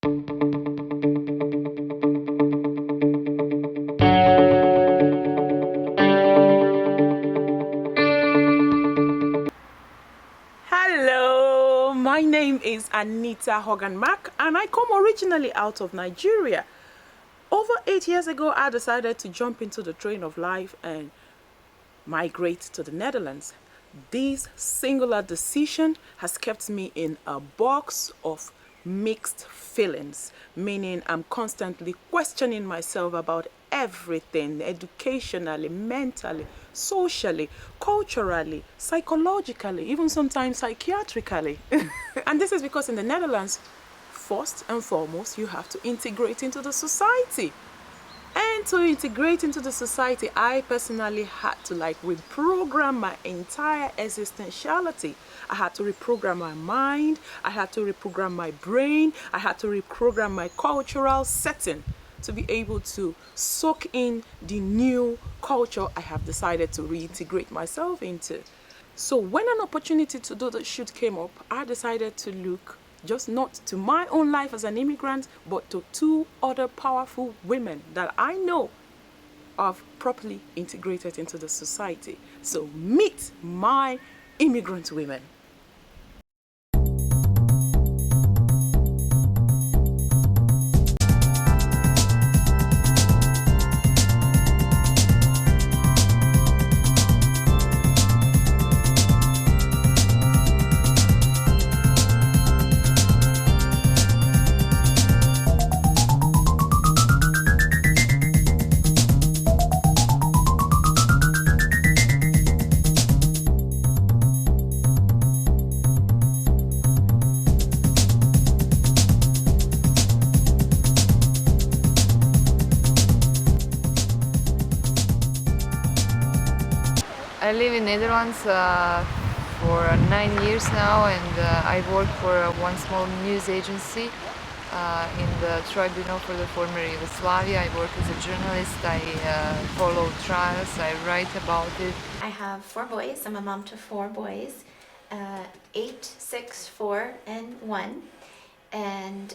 Hello, my name is Anita Hogan-Mac and I come originally out of Nigeria. Over 8 years ago, I decided to jump into the train of life and migrate to the Netherlands. This singular decision has kept me in a box of mixed feelings, meaning I'm constantly questioning myself about everything educationally, mentally, socially, culturally, psychologically, even sometimes psychiatrically. And this is because in the Netherlands, first and foremost, you have to integrate into the society. And to integrate into the society, I personally had to reprogram my entire existentiality. I had to reprogram my mind, I had to reprogram my brain, I had to reprogram my cultural setting to be able to soak in the new culture I have decided to reintegrate myself into. So when an opportunity to do the shoot came up, I decided to look just not to my own life as an immigrant, but to two other powerful women that I know have properly integrated into the society. So meet my immigrant women. I live in Netherlands for 9 years now, and I work for one small news agency in the tribunal for the former Yugoslavia. I work as a journalist. I follow trials. I write about it. I have 4 boys. I'm a mom to 4 boys, 8, 6, 4, and 1. And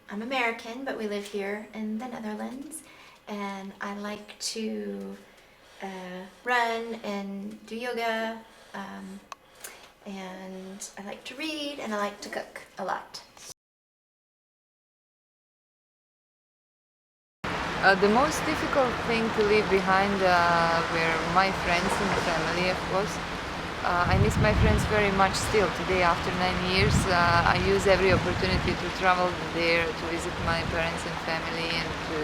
I'm American, but we live here in the Netherlands. And I like to run and do yoga, and I like to read, and I like to cook a lot. The most difficult thing to leave behind were my friends and family, of course. I miss my friends very much still. Today, after 9 years, I use every opportunity to travel there, to visit my parents and family, and to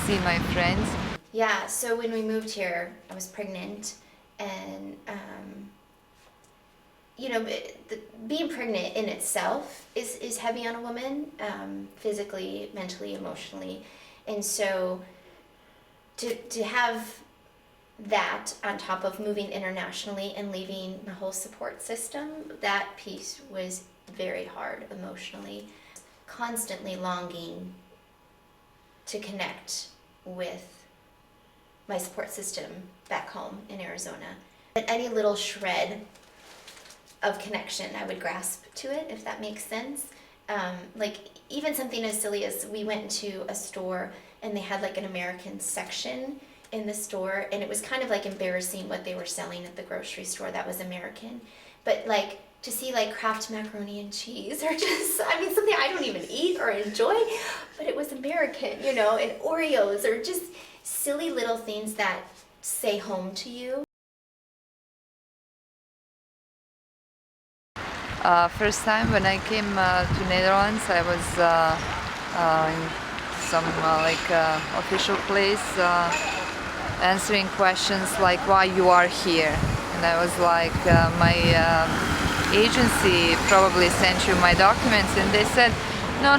see my friends. Yeah, so when we moved here, I was pregnant, and being pregnant in itself is heavy on a woman, physically, mentally, emotionally. And so to have that on top of moving internationally and leaving my whole support system, that piece was very hard emotionally. Constantly longing to connect with my support system back home in Arizona. And any little shred of connection, I would grasp to it, if that makes sense. Even something as silly as we went into a store and they had an American section in the store, and it was kind of embarrassing what they were selling at the grocery store that was American. But to see Kraft macaroni and cheese, or just, something I don't even eat or enjoy, but it was American, and Oreos, or just silly little things that say home to you. First time when I came to Netherlands, I was in some official place answering questions like why you are here, and I was like, my agency probably sent you my documents, and they said, no,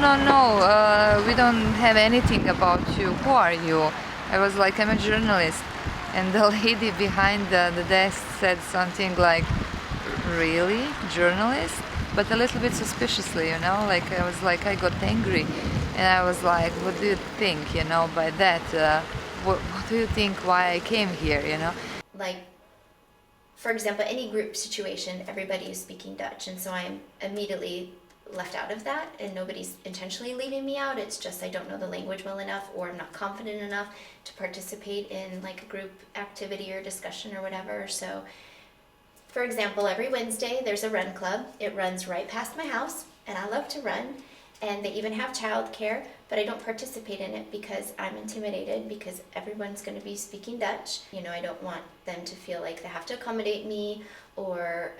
we don't have anything about you. Who are you? I was like, I'm a journalist, and the lady behind the desk said something like, really, journalist? But a little bit suspiciously, I was like, I got angry, and I was like, what do you think, by that? What do you think why I came here, For example, any group situation, everybody is speaking Dutch, and so I'm immediately left out of that, and nobody's intentionally leaving me out. It's just I don't know the language well enough, or I'm not confident enough to participate in like a group activity or discussion or whatever. So, for example, every Wednesday there's a run club. It runs right past my house, and I love to run. And they even have childcare, but I don't participate in it because I'm intimidated, because everyone's going to be speaking Dutch. You know, I don't want them to feel like they have to accommodate me, or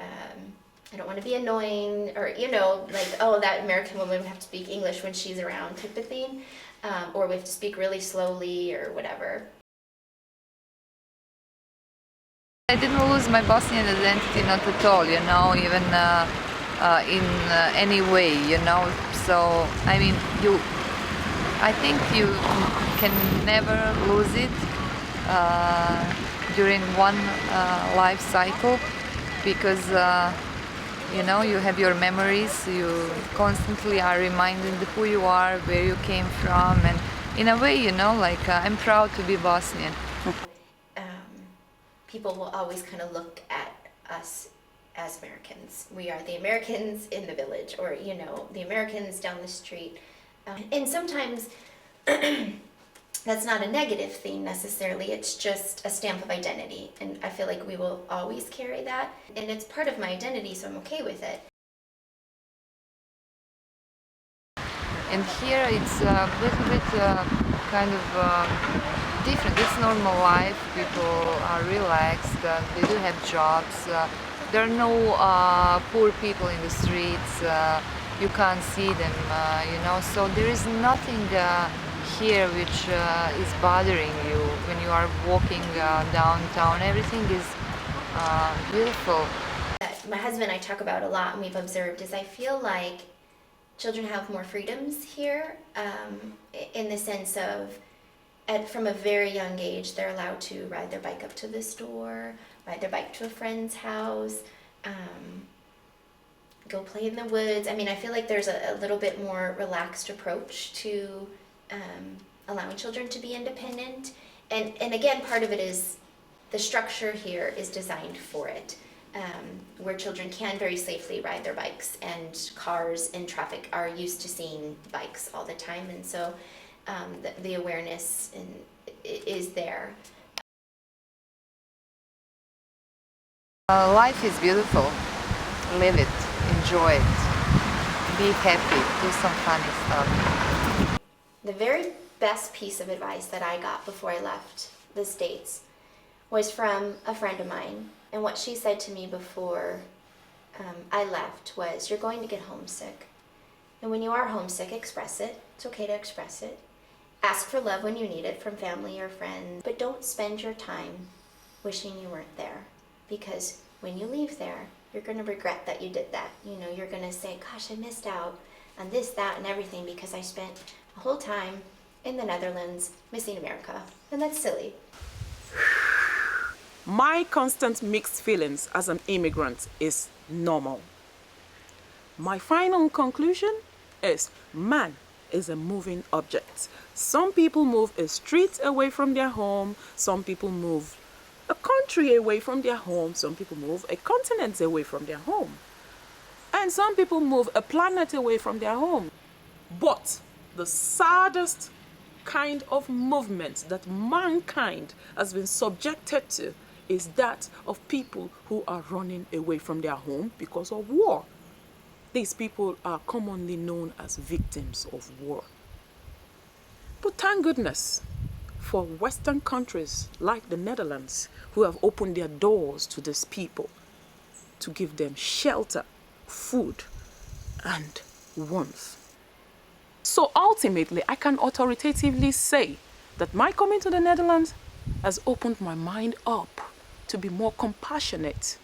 I don't want to be annoying, or, you know, like, oh, that American woman would have to speak English when she's around type of thing, or we have to speak really slowly or whatever. I didn't lose my Bosnian identity, not at all, you know, even in any way, you know. So, I mean, I think you can never lose it during one life cycle, because you know, you have your memories, you constantly are reminded who you are, where you came from, and in a way, you know, like I'm proud to be Bosnian. People will always kind of look at us as Americans. We are the Americans in the village, or, you know, the Americans down the street. And sometimes that's not a negative thing necessarily, it's just a stamp of identity. And I feel like we will always carry that. And it's part of my identity, so I'm okay with it. And here it's a little bit kind of different. It's normal life. People are relaxed. They do have jobs. There are no poor people in the streets. You can't see them, you know. So there is nothing here which is bothering you when you are walking downtown. Everything is beautiful. My husband and I talk about a lot, and we've observed, is I feel like children have more freedoms here, in the sense of, from a very young age, they're allowed to ride their bike up to the store, ride their bike to a friend's house, go play in the woods. I mean, I feel like there's a little bit more relaxed approach to allowing children to be independent. And again, part of it is the structure here is designed for it. Where children can very safely ride their bikes, and cars and traffic are used to seeing bikes all the time, and so the awareness is there. Life is beautiful. Live it, enjoy it, be happy, do some funny stuff. The very best piece of advice that I got before I left the States was from a friend of mine. And what she said to me before I left was, you're going to get homesick. And when you are homesick, express it. It's okay to express it. Ask for love when you need it from family or friends. But don't spend your time wishing you weren't there. Because when you leave there, you're going to regret that you did that. You know, you're going to say, gosh, I missed out on this, that, and everything because I spent a whole time in the Netherlands missing America. And that's silly. My constant mixed feelings as an immigrant is normal. My final conclusion is, man is a moving object. Some people move a street away from their home, some people move a country away from their home, some people move a continent away from their home, and some people move a planet away from their home. But the saddest kind of movement that mankind has been subjected to is that of people who are running away from their home because of war. These people are commonly known as victims of war. But thank goodness for Western countries like the Netherlands, who have opened their doors to these people to give them shelter, food, and warmth. So ultimately, I can authoritatively say that my coming to the Netherlands has opened my mind up to be more compassionate,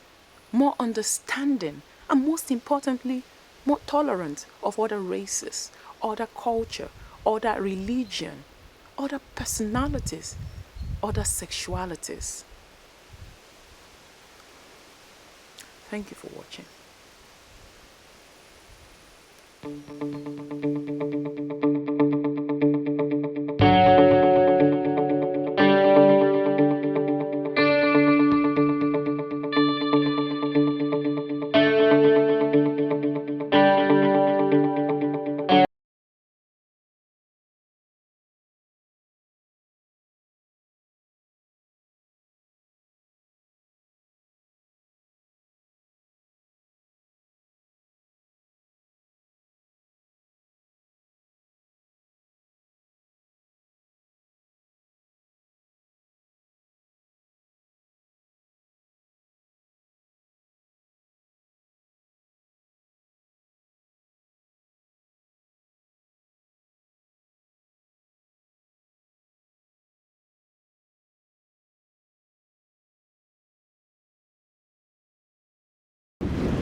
more understanding, and most importantly, more tolerant of other races, other culture, other religion, other personalities, other sexualities. Thank you for watching.